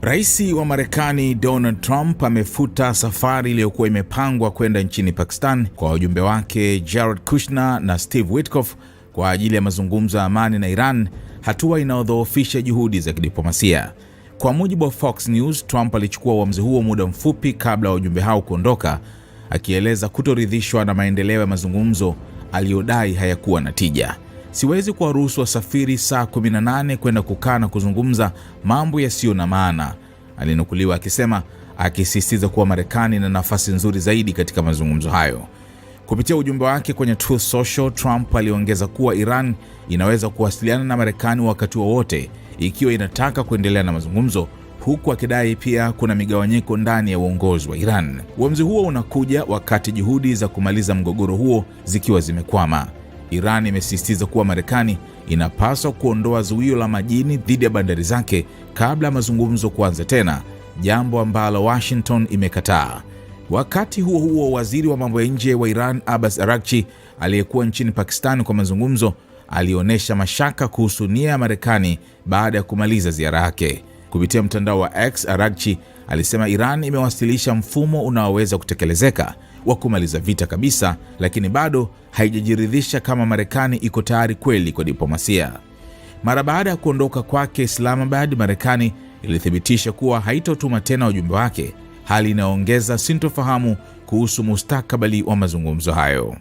Rais wa Marekani Donald Trump amefuta safari iliyokuwa imepangwa kwenda nchini Pakistan kwa wajumbe wake Jared Kushner na Steve Witkoff kwa ajili ya mazungumzo ya amani na Iran, hatua inayodhoofisha juhudi za kidiplomasia. Kwa mujibu wa Fox News, Trump alichukua uamuzi huo muda mfupi kabla ya wajumbe hao kuondoka, akieleza kutoridhishwa na maendeleo ya mazungumzo aliyodai hayakuwa na tija. "Siwezi kuwaruhusu wasafiri saa 18 kwenda kukaa na kuzungumza mambo yasiyo na maana", alinukuliwa akisema, akisisitiza kuwa Marekani ina nafasi nzuri zaidi katika mazungumzo hayo. Kupitia ujumbe wake kwenye Truth Social, Trump aliongeza kuwa Iran inaweza kuwasiliana na Marekani wakati wowote ikiwa inataka kuendelea na mazungumzo, huku akidai pia kuna migawanyiko ndani ya uongozi wa Iran. Uamuzi huo unakuja wakati juhudi za kumaliza mgogoro huo zikiwa zimekwama. Iran imesisitiza kuwa Marekani inapaswa kuondoa zuio la majini dhidi ya bandari zake kabla ya mazungumzo kuanza tena, jambo ambalo Washington imekataa. Wakati huo huo, waziri wa mambo ya nje wa Iran Abbas Araghchi, aliyekuwa nchini Pakistan kwa mazungumzo, alionyesha mashaka kuhusu nia ya Marekani baada ya kumaliza ziara yake. Kupitia mtandao wa X, Araghchi alisema Iran imewasilisha mfumo unaoweza kutekelezeka wa kumaliza vita kabisa, lakini bado haijajiridhisha kama Marekani iko tayari kweli kwa diplomasia. Mara baada ya kuondoka kwake Islamabad, Marekani ilithibitisha kuwa haitotuma tena wajumbe wake, hali inayoongeza sintofahamu kuhusu mustakabali wa mazungumzo hayo.